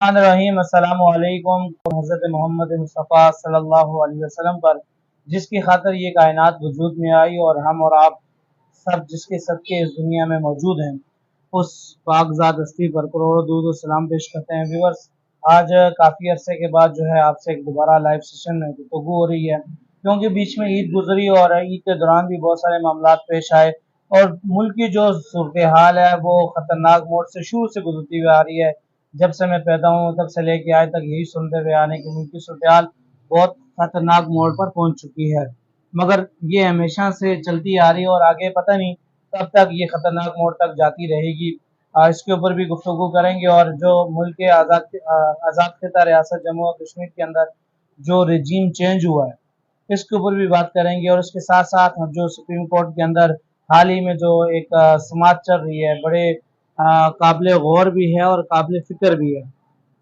रहीम अस्सलाम वालेकुम। हज़रत मोहम्मद मुस्तफ़ा सल्लल्लाहु अलैहि वसल्लम पर जिसकी खातिर ये कायनात वजूद में आई और हम और आप सब जिसके सदके इस दुनिया में मौजूद हैं, उस पाकज़ात हस्ती पर करोड़ों दुरूद और सलाम पेश करते हैं। व्यूअर्स, आज काफ़ी अरसे के बाद जो है आपसे एक दोबारा लाइव सेशन में गुफ्तगू हो रही है, क्योंकि बीच में ईद गुजरी और ईद के दौरान भी बहुत सारे मामलात पेश आए और मुल्क की जो सूरत हाल है वो ख़तरनाक मोड़ से शुरू से गुजरती हुई आ रही है। जब से मैं पैदा हूँ तब से लेके आज तक यही सुनते हुए आने की मुल्क की सूरत हाल बहुत ख़तरनाक मोड़ पर पहुँच चुकी है, मगर ये हमेशा से चलती आ रही है और आगे पता नहीं कब तक ये ख़तरनाक मोड़ तक जाती रहेगी। इसके ऊपर भी गुफ्तगू करेंगे और जो मुल्क के आज़ाद खिता रियासत जम्मू और कश्मीर के अंदर जो रजीम चेंज हुआ है इसके ऊपर भी बात करेंगे और इसके साथ साथ हम जो सुप्रीम कोर्ट के अंदर हाल ही में जो एक समात चल रही है, बड़े काबिल गौर भी है और काबिल फ़िक्र भी है।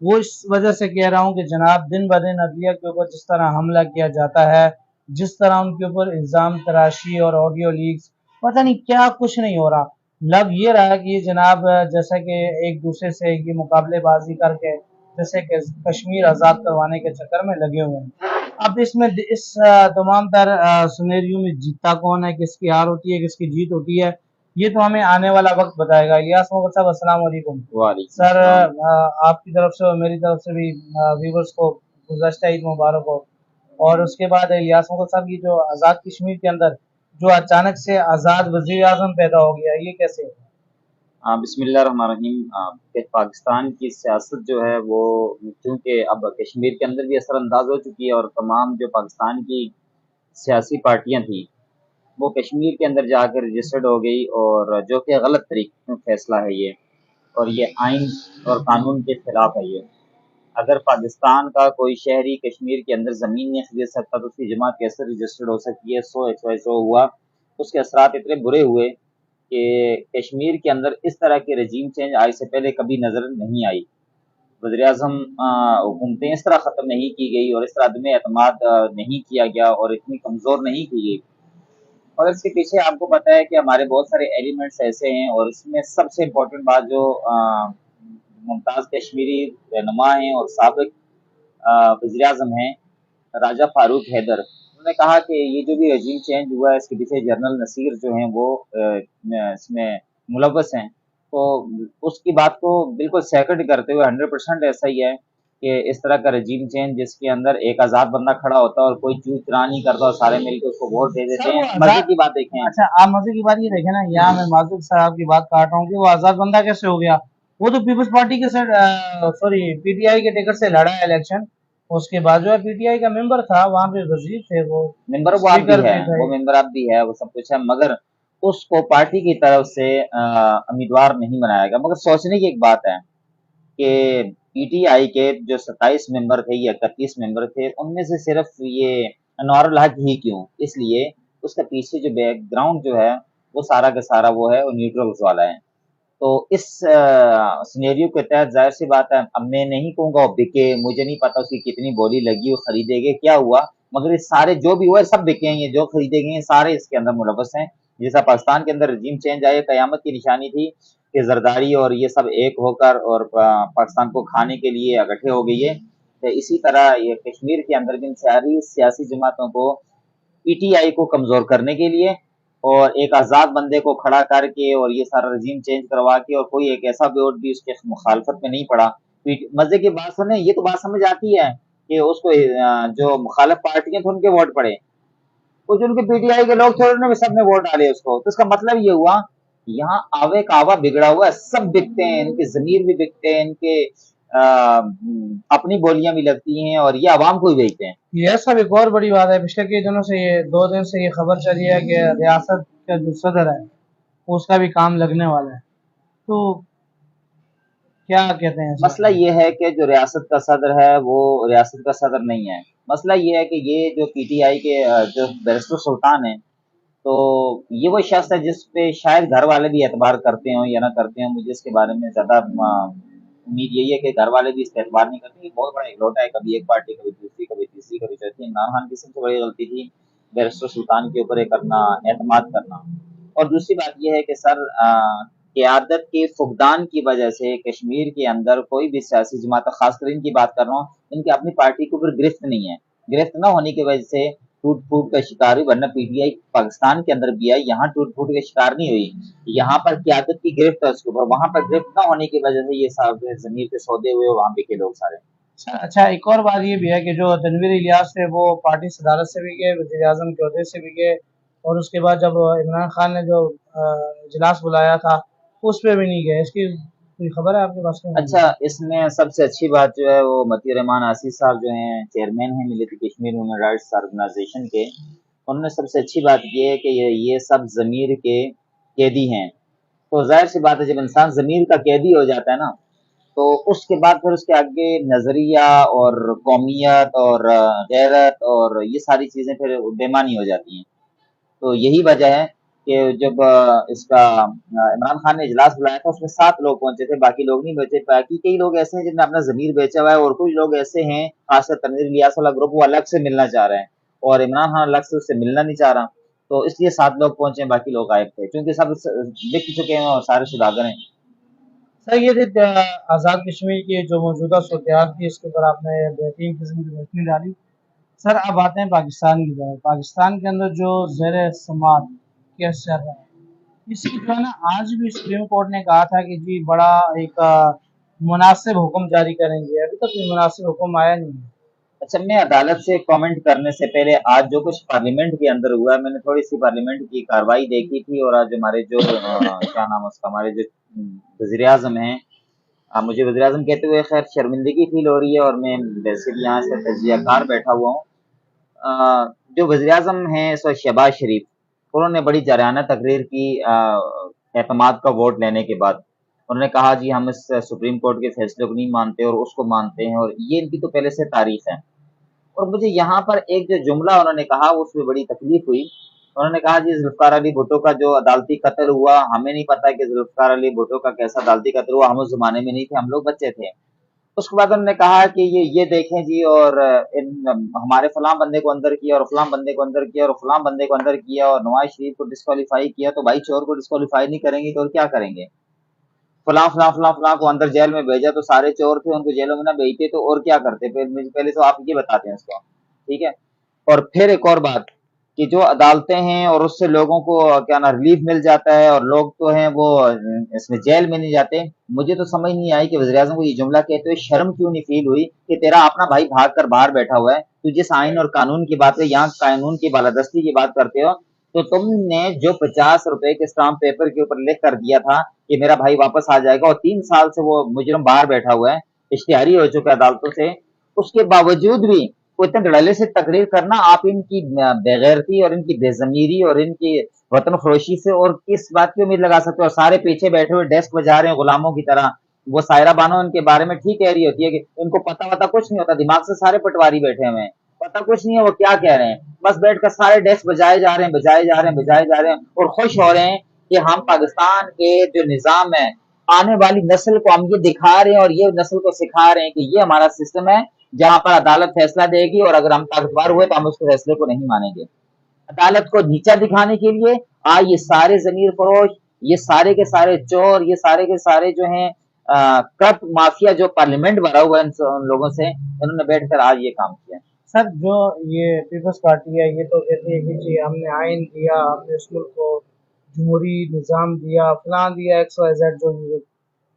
वो इस वजह से कह रहा हूँ कि जनाब दिन ब दिन अदलिया के ऊपर जिस तरह हमला किया जाता है, जिस तरह उनके ऊपर इल्ज़ाम तराशी और ऑडियो लीक्स, पता नहीं क्या कुछ नहीं हो रहा। लग ये रहा है कि ये जनाब जैसा कि एक दूसरे से ये मुकाबलेबाजी करके जैसे कि कश्मीर आज़ाद करवाने के चक्कर में लगे हुए हैं। अब इसमें इस तमाम तर सिनेरियो में जीतता कौन है, किसकी हार होती है, किसकी जीत होती है, ये तो हमें आने वाला वक्त बताएगा। इलियास मोहम्मद साहब, अस्सलाम वालेकुम। सर, आपकी तरफ से और मेरी तरफ से भी व्यूवर्स को गुज़श्ता ईद मुबारक हो। और उसके बाद इलियास मोहम्मद साहब, ये जो आज़ाद कश्मीर के अंदर जो अचानक से आज़ाद वज़ीर आज़म पैदा हो गया, ये कैसे हुआ? बिस्मिल्लाहिर्रहमानिर्रहीम। कि पाकिस्तान की सियासत जो है वो चूँकि अब कश्मीर के अंदर भी असरअंदाज हो चुकी है और तमाम जो पाकिस्तान की सियासी पार्टियां थी वो कश्मीर के अंदर जाकर रजिस्टर्ड हो गई, और जो कि गलत तरीके में फैसला है ये, और ये आइन और कानून के खिलाफ है ये। अगर पाकिस्तान का कोई शहरी कश्मीर के अंदर ज़मीन नहीं खरीद सकता तो उसकी जमात कैसे रजिस्टर्ड हो सकती है? सो XY हुआ, उसके असरात इतने बुरे हुए कि कश्मीर के अंदर इस तरह के रजीम चेंज आज से पहले कभी नज़र नहीं आई। वज़ीर-ए-आज़म हुकूमतें इस तरह ख़त्म नहीं की गई और इस तरह अदम एतमाद नहीं किया गया और इतनी कमज़ोर नहीं की गई। और इसके पीछे आपको पता है कि हमारे बहुत सारे एलिमेंट्स ऐसे हैं, और इसमें सबसे इम्पोर्टेंट बात जो मुमताज़ कश्मीरी रहनुमा हैं और साबिक़ वज़ीर-ए-आज़म हैं, राजा फ़ारूक हैदर, उन्होंने कहा कि ये जो भी रजीम चेंज हुआ है इसके पीछे जनरल नसीर जो हैं वो इसमें मुलव्वस हैं। तो उसकी बात को बिल्कुल सेकंड करते हुए 100% ऐसा ही है कि इस तरह का रजीम चेंज जिसके अंदर एक आज़ाद बंदा खड़ा होता है और कोई चूँ-चुरां नहीं करता और सारे मिलके उसको वोट दे देते हैं। मज़े की बात देखें। अच्छा, आप मजे की बात ये देखें ना, यहाँ मैं माजिद साहब की बात काट रहा हूँ कि वो आज़ाद बंदा कैसे हो गया। वो तो पीपल्स पार्टी के सॉरी पीटीआई के टिकट से लड़ा है इलेक्शन। उसके बाद जो है पीटीआई का मेंबर था, वहाँ पे वजीर थे, वो मेंबर वो आप भी स्पीकर है, भी थे। वो मेंबर आप भी है, वो सब कुछ है, मगर उसको पार्टी की तरफ से उम्मीदवार नहीं बनाया गया। मगर सोचने की एक बात है कि पीटीआई के जो 27 मेंबर थे या 31 मेंबर थे, उनमें से सिर्फ ये अनवारुल हक ही क्यों? इसलिए उसका पीछे जो बैकग्राउंड जो है वो सारा का सारा वो है, वो न्यूट्रल्स वाला है। तो इस सिनेरियो के तहत ज़ाहिर-सी बात है, अब मैं नहीं कहूँगा वो बिके, मुझे नहीं पता उसकी कितनी बोली लगी, वो खरीदे गए, क्या हुआ, मगर ये सारे जो भी हुआ सब बिके हैं, ये जो खरीदे गए हैं सारे इसके अंदर मुलव्वस हैं। जैसा पाकिस्तान के अंदर रजीम चेंज आया, क़यामत की निशानी थी कि ज़रदारी और ये सब एक होकर और पाकिस्तान को खाने के लिए इकट्ठे हो गई है। तो इसी तरह ये कश्मीर के अंदर भी इन सारी सियासी जमातों को पीटीआई को कमज़ोर करने के लिए और एक आज़ाद बंदे को खड़ा करके और ये सारा रजीम चेंज करवा के, और कोई एक ऐसा वोट भी उसके मुखालफत में नहीं पड़ा। मज़े की बात सुने, ये तो बात समझ आती है कि उसको जो मुखालिफ पार्टियां थी उनके वोट पड़े, कुछ उनके पीटीआई के लोग थे उन्होंने भी सबने वोट डाले उसको। तो इसका मतलब ये हुआ यहाँ आवे कावा बिगड़ा हुआ है, सब बिकते हैं, इनके ज़मीर भी बिकते हैं, इनके अपनी बोलियां भी लगती हैं और ये आवाम को ही बेचते हैं। ये सब एक और बड़ी बात है, पिछले कई दिनों से ये 2 दिन से ये खबर चली है कि रियासत का जो सदर है उसका भी काम लगने वाला है। तो क्या कहते हैं मसला ये है कि जो रियासत का सदर है वो रियासत का सदर नहीं है। मसला ये है कि ये जो पीटीआई के जो बैरिस्टर सुल्तान है, तो ये वो शख्स है जिस पे शायद घर वाले भी एतबार करते हों या ना करते हों, मुझे इसके बारे में ज़्यादा उम्मीद यही है कि घर वाले भी इस पे एतबार नहीं करते। ये बहुत बड़ा इकलौता है, कभी एक पार्टी, कभी दूसरी, कभी तीसरी, कभी चौथी। इमरान खान की सबसे बड़ी गलती थी बैरिस्टर सुल्तान के ऊपर ये करना, एतमाद करना। और दूसरी बात ये है कि सर قیادت کے فقدان کی وجہ سے کشمیر کے اندر کوئی بھی سیاسی جماعت، خاص کر ان کی بات کر رہا ہوں، ان کی اپنی پارٹی کے اوپر گرفت نہیں ہے، گرفت نہ ہونے کی وجہ سے ٹوٹ پھوٹ کا شکار ہوئی، ورنہ پی ٹی آئی پاکستان کے اندر بھی آئی، یہاں ٹوٹ پھوٹ کا شکار نہیں ہوئی، یہاں پر قیادت کی گرفت ہے اس کے اوپر، وہاں پر گرفت نہ ہونے کی وجہ سے یہ صاحب زمین پہ سودے ہوئے وہاں پہ کے لوگ سارے۔ اچھا، ایک اور بات یہ بھی ہے کہ جو تنویر الیاس تھے وہ پارٹی صدارت سے بھی گئے، وزیر اعظم کے عہدے سے بھی گئے، اور اس کے بعد جب عمران خان نے جو اجلاس بلایا تھا اس پہ بھی نہیں گئے، اس کی کوئی خبر ہے آپ کے پاس؟ اچھا، اس میں سب سے اچھی بات جو ہے وہ متی الرحمان آصف صاحب جو ہیں چیئرمین ہیں ملت کشمیر ہیومن رائٹس آرگنائزیشن کے، انہوں نے سب سے اچھی بات یہ ہے کہ یہ سب ضمیر کے قیدی ہیں، تو ظاہر سی بات ہے جب انسان ضمیر کا قیدی ہو جاتا ہے نا تو اس کے بعد پھر اس کے آگے نظریہ اور قومیت اور غیرت اور یہ ساری چیزیں پھر بے معنی ہو جاتی ہیں، تو یہی وجہ ہے کہ جب اس کا عمران خان نے اجلاس بلایا تھا اس میں 7 لوگ پہنچے تھے، باقی لوگ نہیں بیچے، باقی کئی لوگ ایسے ہیں جن نے اپنا ضمیر بیچا ہوا ہے، اور کچھ لوگ ایسے ہیں خاص کر تنویر الیاس والا گروپ وہ الگ سے ملنا چاہ رہے ہیں اور عمران خان الگ سے اس سے ملنا نہیں چاہ رہا، تو اس لیے 7 لوگ پہنچے ہیں، باقی لوگ غائب تھے کیونکہ سب بک چکے ہیں اور سارے سوداگر ہیں۔ سر یہ تھے آزاد کشمیر کی جو موجودہ صورتحال تھی، اس کے اوپر آپ نے بہترین قسم کی روشنی ڈالی۔ سر اب آتے ہیں پاکستان کی طرف، پاکستان کے اندر جو زیر سماعت کیس چل رہا ہے، اس کی جو ہے نا آج بھی سپریم کورٹ نے کہا تھا کہ جی بڑا ایک مناسب حکم جاری کریں گے، ابھی تک کوئی مناسب حکم آیا نہیں ہے۔ اچھا، میں عدالت سے کامنٹ کرنے سے پہلے آج جو کچھ پارلیمنٹ کے اندر ہوا ہے، میں نے تھوڑی سی پارلیمنٹ کی کاروائی دیکھی تھی، اور آج ہمارے جو کیا نام ہے اس کا، ہمارے جو وزیر اعظم ہیں، مجھے وزیر اعظم کہتے ہوئے خیر شرمندگی فیل ہو رہی ہے، اور میں ویسے بھی یہاں سے تجزیہ کار بیٹھا ہوا ہوں، جو وزیر اعظم ہیں اس وقت شہباز شریف، انہوں نے بڑی جارحانہ تقریر کی اعتماد کا ووٹ لینے کے بعد، انہوں نے کہا جی ہم اس سپریم کورٹ کے فیصلے کو نہیں مانتے اور اس کو مانتے ہیں، اور یہ ان کی تو پہلے سے تاریخ ہے، اور مجھے یہاں پر ایک جو جملہ انہوں نے کہا اس میں بڑی تکلیف ہوئی، انہوں نے کہا جی ذوالفقار علی بھٹو کا جو عدالتی قتل ہوا، ہمیں نہیں پتا کہ ذوالفقار علی بھٹو کا کیسا عدالتی قتل ہوا، ہم اس زمانے میں نہیں تھے، ہم لوگ بچے تھے۔ اس کے بعد انہوں نے کہا کہ یہ دیکھیں جی، اور ہمارے فلاں بندے کو اندر کیا اور فلاں بندے کو اندر کیا اور فلاں بندے کو اندر کیا، اور نواز شریف کو ڈسکوالیفائی کیا، تو بھائی چور کو ڈسکوالیفائی نہیں کریں گے تو اور کیا کریں گے؟ فلاں فلاں فلاں فلاں کو اندر جیل میں بھیجا تو سارے چور تھے، ان کو جیلوں میں نہ بھیجتے تو اور کیا کرتے؟ پہلے تو آپ یہ بتاتے ہیں اس کو، ٹھیک ہے؟ اور پھر ایک اور بات کہ جو عدالتیں ہیں اور اس سے لوگوں کو کیا نا ریلیف مل جاتا ہے اور لوگ تو ہیں وہ اس میں جیل میں نہیں جاتے، مجھے تو سمجھ نہیں آئی کہ وزیر اعظم کو یہ جملہ کہتے ہوئے شرم کیوں نہیں فیل ہوئی کہ تیرا اپنا بھائی بھاگ کر باہر بیٹھا ہوا ہے، تو جس آئین اور قانون کی بات ہے، یہاں قانون کی بالادستی کی بات کرتے ہو، تو تم نے جو 50 روپے کے اسٹامپ پیپر کے اوپر لکھ کر دیا تھا کہ میرا بھائی واپس آ جائے گا، اور 3 سال سے وہ مجرم باہر بیٹھا ہوا ہے، اشتہاری ہو چکا ہے عدالتوں سے، اس کے باوجود بھی اتنے دھڑلے سے تقریر کرنا، آپ ان کی بےغیرتی اور ان کی بے ضمیری اور ان کی وطن فروشی سے اور کس بات کی امید لگا سکتے ہو؟ سارے پیچھے بیٹھے ہوئے ڈیسک بجا رہے ہیں غلاموں کی طرح، وہ سائرہ بانو ان کے بارے میں ٹھیک کہہ رہی ہوتی ہے کہ ان کو پتہ وتا کچھ نہیں ہوتا، دماغ سے سارے پٹواری بیٹھے ہوئے ہیں، پتہ کچھ نہیں ہے وہ کیا کہہ رہے ہیں، بس بیٹھ کر سارے ڈیسک بجائے جا رہے ہیں بجائے جا رہے ہیں بجائے جا رہے ہیں، اور خوش ہو رہے ہیں کہ ہم پاکستان کے جو نظام ہے، آنے والی نسل کو ہم یہ دکھا رہے ہیں اور یہ نسل کو سکھا رہے ہیں کہ یہ ہمارا سسٹم ہے جہاں پر عدالت فیصلہ دے گی، اور اگر ہم طاقتور ہوئے تو ہم اس کے فیصلے کو نہیں مانیں گے۔ عدالت کو نیچا دکھانے کے لیے آج یہ سارے ضمیر فروش، یہ سارے کے سارے چور، یہ سارے کے سارے جو ہیں کرپٹ مافیا جو پارلیمنٹ بھرا ہوا ہے ان لوگوں سے، انہوں نے بیٹھ کر آج یہ کام کیا۔ سر جو یہ پیپلز پارٹی ہے یہ تو کہتی ہے کہ جی ہم نے آئین دیا، ہم نے اس ملک کو جمہوری نظام دیا، فلاں دیا، ایکس وائی زیڈ جو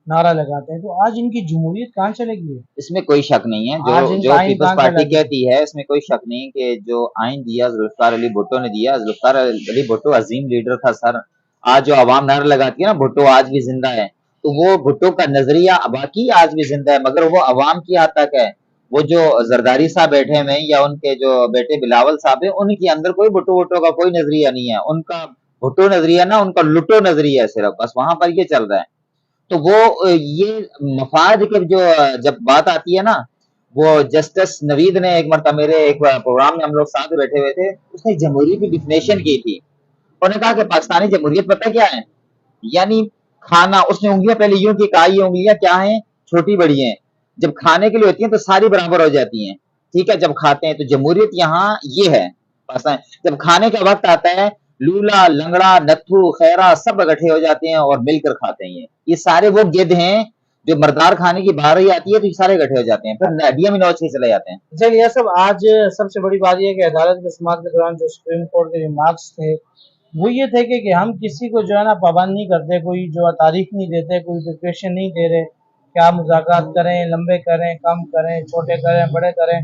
نعرہ لگاتے ہیں، تو آج ان کی جمہوریت کہاں چلے گئی ہے؟ اس میں کوئی شک نہیں ہے، جو پیپلز پارٹی کہتی ہے اس میں کوئی شک نہیں کہ جو آئین دیا ذوالفقار علی بھٹو نے دیا، ذوالفقار علی بھٹو عظیم لیڈر تھا سر، آج جو عوام نعرہ لگاتی ہے نا بھٹو آج بھی زندہ ہے، تو وہ بھٹو کا نظریہ باقی آج بھی زندہ ہے، مگر وہ عوام کی حد تک ہے، وہ جو زرداری صاحب بیٹھے ہوئے ہیں یا ان کے جو بیٹے بلاول صاحب ہیں، ان کے اندر کوئی بھٹو وٹو کا کوئی نظریہ نہیں ہے، ان کا بھٹو نظریہ نا ان کا لٹو نظریہ ہے صرف، بس وہاں پر یہ چل رہا ہے، تو وہ یہ مفاد کے جو جب بات آتی ہے نا، وہ جسٹس نوید نے ایک مرتبہ میرے ایک پروگرام میں ہم لوگ ساتھ بیٹھے ہوئے تھے، اس نے جمہوریت کی ڈیفینیشن کی تھی، انہوں نے کہا کہ پاکستانی جمہوریت پتہ کیا ہے؟ یعنی کھانا، اس نے انگلیاں پہلے یوں کی کہا، یہ انگلیاں کیا ہیں؟ چھوٹی بڑی ہیں، جب کھانے کے لیے ہوتی ہیں تو ساری برابر ہو جاتی ہیں، ٹھیک ہے، جب کھاتے ہیں تو جمہوریت یہاں یہ ہے، جب کھانے کا وقت آتا ہے लूला लंगड़ा नत्थू खैरा सब इकट्ठे हो जाते हैं और मिलकर खाते हैं। ये सारे वो गिद्ध हैं जो मर्दार खाने की बारी आती है तो ये सारे इकट्ठे हो जाते हैं, फिर हड्डियां भी नोच के चले जाते हैं। चलिए यह सब आज सबसे बड़ी बात यह है कि अदालत के समाअत के दौरान जो सुप्रीम कोर्ट के रिमार्क्स थे वो ये थे कि हम किसी को जो है ना पाबंद नहीं करते, कोई जो तारीख नहीं देते, कोई डिक्रेशन नहीं दे रहे, क्या मुज़ाकरात करें, लंबे करें, कम करें, छोटे करें, बड़े करें,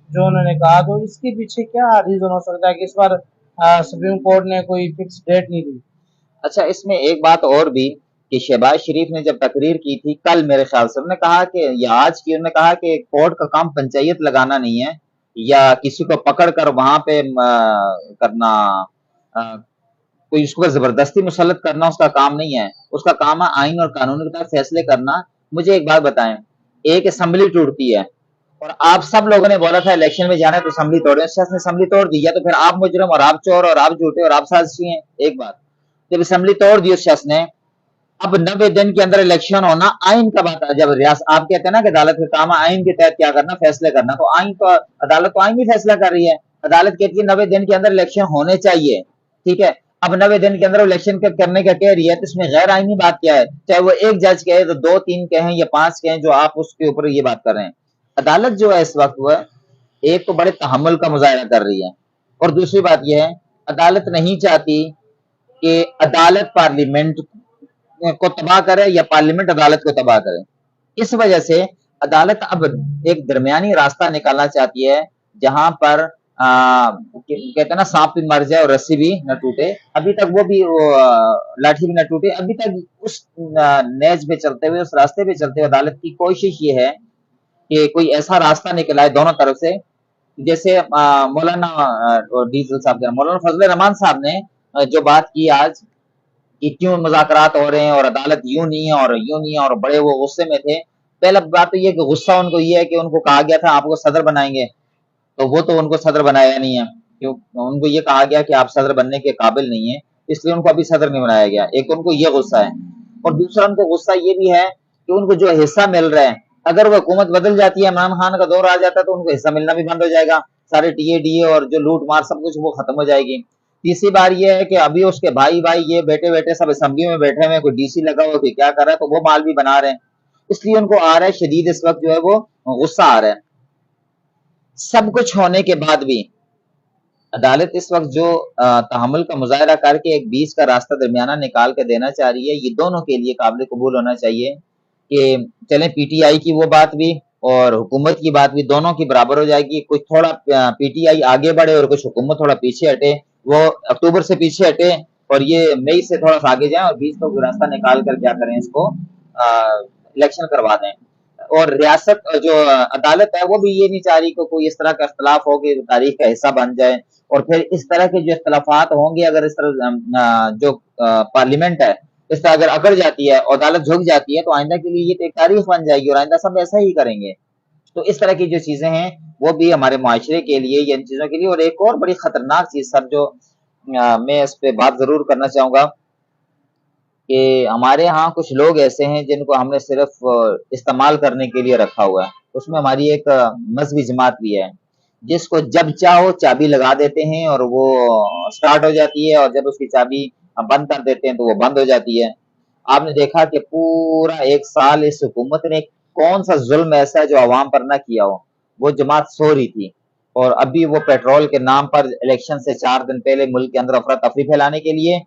जो उन्होंने कहा। तो इसके पीछे क्या रीज़न हो सकता है कि इस बार सुप्रीम कोर्ट ने कोई फिक्स डेट नहीं दी? अच्छा, इसमें एक बात और भी कि शहबाज शरीफ ने जब तकरीर की थी कल, मेरे ख्याल से उन्होंने कहा कि, या आज की, उन्होंने कहा कि कोर्ट का काम पंचायत लगाना नहीं है या किसी को पकड़ कर वहां पे करना, कोई उसको जबरदस्ती मुसल्लत करना उसका काम नहीं है। उसका काम है आइन और कानून के तहत फैसले करना। मुझे एक बात बताएं, एक असेंबली टूटती है और आप सब लोगों ने बोला था इलेक्शन में जाना है तो असेंबली तोड़े, उस शख्स ने असेंबली तोड़ दी, या तो फिर आप मुजरम और आप चोर और आप झूठे और आप साजिशी हैं। एक बात, जब असेंबली तोड़ दी उस शख्स ने, अब 90 दिन के अंदर इलेक्शन होना आइन का बात है। जब रियासत, आप कहते हैं ना कि अदालत का काम है आइन के तहत क्या करना, फैसले करना, तो आइन तो अदालत तो आइन ही फैसला कर रही है। अदालत कहती है 90 दिन के अंदर इलेक्शन होने चाहिए, ठीक है। अब 90 दिन के अंदर इलेक्शन करने का कह रही है तो इसमें गैर आइनी बात क्या है? चाहे वो एक जज कहे तो 2 3 कहें या 5 कहें, जो आप उसके ऊपर ये बात कर रहे हैं। अदालत जो है इस वक्त वह एक तो बड़े तहम्मुल का मुजाहरा कर रही है, और दूसरी बात यह है अदालत नहीं चाहती कि अदालत पार्लियामेंट को तबाह करे या पार्लियामेंट अदालत को तबाह करे। इस वजह से अदालत अब एक दरमियानी रास्ता निकालना चाहती है जहां पर कहते हैं ना सांप भी मर जाए और रस्सी भी न टूटे। अभी तक वो भी लाठी भी न टूटे, अभी तक उस नेज पे चलते हुए, उस रास्ते पे चलते हुए अदालत की कोशिश ये है कि कोई ऐसा रास्ता निकला है दोनों तरफ से। जैसे मौलाना डीजल साहब, मौलाना फजल रहमान साहब ने जो बात की आज कि क्यों मुज़ाकरात हो रहे हैं और अदालत यूं नहीं है और यूं नहीं है, और बड़े वो गुस्से में थे। पहला बात तो ये कि गुस्सा उनको ये है कि उनको कहा गया था आपको सदर बनाएंगे, तो वो तो उनको सदर बनाया नहीं है, क्यों? उनको ये कहा गया कि आप सदर बनने के काबिल नहीं है, इसलिए उनको अभी सदर नहीं बनाया गया। एक उनको ये गुस्सा है, और दूसरा उनको गुस्सा ये भी है कि उनको जो हिस्सा मिल रहा है, अगर वो हुकूमत बदल जाती है, इमरान खान का दौर आ जाता है, तो उनको हिस्सा मिलना भी बंद हो जाएगा। सारे टीए डीए और जो लूट मार सब कुछ वो खत्म हो जाएगी। तीसरी बार ये है कि अभी उसके भाई भाई ये बेटे बेटे सब असेंबली में बैठे हुए, कोई डीसी लगा हुआ, कोई क्या कर रहा है, तो वो माल भी बना रहे हैं, इसलिए उनको आ रहा है शदीद इस वक्त जो है वो गुस्सा आ रहा है। सब कुछ होने के बाद भी अदालत इस वक्त जो तहम्मुल का मुजाहरा करके एक बीच का रास्ता दरमियाना निकाल के देना चाह रही है, ये दोनों के लिए काबिल कबूल होना चाहिए कि चलें पीटीआई की वो बात भी और हुकूमत की बात भी दोनों की बराबर हो जाएगी। कुछ थोड़ा पीटीआई आगे बढ़े और कुछ हुकूमत थोड़ा पीछे हटे, वो अक्टूबर से पीछे हटे और ये मई से थोड़ा सा आगे जाए, और बीच का रास्ता निकाल कर क्या करें, इसको इलेक्शन करवा दें। और रियासत जो अदालत है वो भी ये नहीं चाह रही कि कोई इस तरह का इख्तलाफ हो कि तारीख का हिस्सा बन जाए, और फिर इस तरह के जो इख्तलाफात होंगे, अगर इस तरह जो पार्लियामेंट है इस तरह अगर अकड़ जाती है और अदालत झुक जाती है, तो आइंदा के लिए ये तो एक तारीख बन जाएगी और आइंदा सब ऐसा ही करेंगे। तो इस तरह की जो चीजें हैं वो भी हमारे माशरे के लिए या इन चीजों के लिए। और एक और बड़ी खतरनाक चीज सर जो मैं इस पे बात जरूर करना चाहूंगा कि हमारे यहाँ कुछ लोग ऐसे हैं जिनको हमने सिर्फ इस्तेमाल करने के लिए रखा हुआ है। उसमें हमारी एक मजहबी जमात भी है जिसको जब चाहो चाबी लगा देते हैं और वो स्टार्ट हो जाती है, और जब उसकी चाबी बंद कर देते हैं तो वो बंद हो जाती है। आपने देखा कि पूरा एक साल इस हुकूमत ने कौन सा जुल्म ऐसा है जो अवाम पर ना किया हो। वो जमात सो रही थी और अभी वो पेट्रोल के नाम पर इलेक्शन से 4 दिन पहले मुल्क के अंदर अफरा तफरी फैलाने के लिए,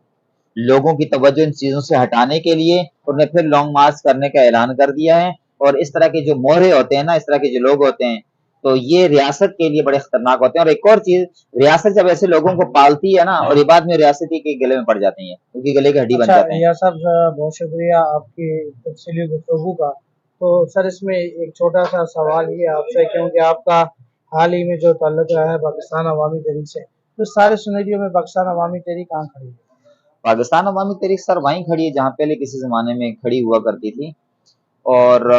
लोगों की तवज्जो इन चीजों से हटाने के लिए उन्हें फिर लॉन्ग मार्च करने का ऐलान कर दिया है। और इस तरह के जो मोहरे होते हैं ना, इस तरह के जो लोग होते हैं, तो ये रियासत के लिए बड़े खतरनाक होते हैं। और एक और चीज, रियासत जब ऐसे लोगों को पालती है ना, और ये बाद में रियासती के गले में पड़ जाती है, उनकी गले की हड्डी बन जाते हैं। यह सब बहुत शुक्रिया आपकी तफसीली गुफ्तगू का। तो सर इसमें एक छोटा सा सवाल ये आपसे, क्योंकि आपका हाल ही में जो ताल्लुक रहा है पाकिस्तान अवामी तहरीक से, तो सारे सिनेरियो में पाकिस्तान अवामी तहरीक कहाँ खड़ी है? पाकिस्तान अवामी तहरीक सर वहीं खड़ी है जहाँ पहले किसी जमाने में खड़ी हुआ करती थी। और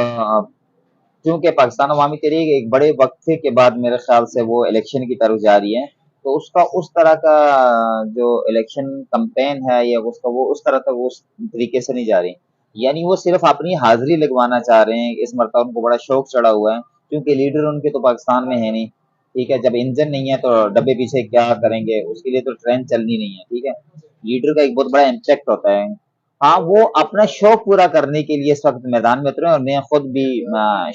क्योंकि पाकिस्तान अवामी तहरीक एक बड़े वक्फे के बाद मेरे ख्याल से वो इलेक्शन की तरफ जा रही है, तो उसका उस तरह का जो इलेक्शन कैंपेन है या उसका वो उस तरह तक उस तरीके से नहीं जा रही। यानी वो सिर्फ अपनी हाजिरी लगवाना चाह रहे हैं। इस मरतबा उनको बड़ा शौक चढ़ा हुआ है क्योंकि लीडर उनके तो पाकिस्तान में है नहीं, ٹھیک ہے، جب انجن نہیں ہے تو ڈبے پیچھے کیا کریں گے، اس کے لیے تو ٹرین چلنی نہیں ہے، ٹھیک ہے۔ لیڈر کا ایک بہت بڑا امپیکٹ ہوتا ہے۔ ہاں وہ اپنا شوق پورا کرنے کے لیے اس وقت میدان میں اترے، اور میں خود بھی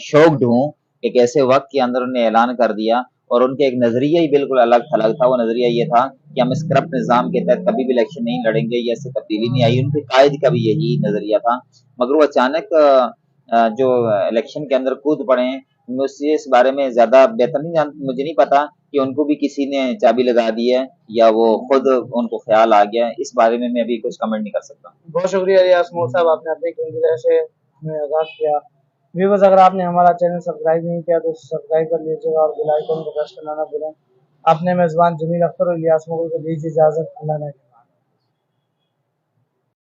شوقڈ ہوں۔ ایک ایسے وقت کے اندر انہیں اعلان کر دیا، اور ان کے ایک نظریہ ہی بالکل الگ تھلگ تھا۔ وہ نظریہ یہ تھا کہ ہم اس کرپٹ نظام کے تحت کبھی بھی الیکشن نہیں لڑیں گے، یا اس سے تبدیلی نہیں آئی۔ ان کے قائد کا بھی یہی نظریہ تھا، مگر وہ اچانک جو الیکشن کے اندر کود پڑے ہیں، مجھے اس بارے میں زیادہ بہتر نہیں مجھے نہیں پتا کہ ان کو بھی کسی نے چابی لگا دی ہے یا وہ خود ان کو خیال آ گیا ہے، اس بارے میں ابھی کچھ کمنٹ نہیں کر سکتا۔ بہت شکریہ ریاض مور صاحب، آپ نے اپنے قیمتی وقت سے ہمیں آگاہ کیا۔ ویورز، اگر آپ نے ہمارا چینل سبسکرائب نہیں کیا تو سبسکرائب کر لیجیے گا اور بیل آئیکن کو پریس کرنا نہ بھولیں۔ اپنے میزبان جمیل اختر اور الیاس مغل کو دیجیے اجازت۔ اللہ نے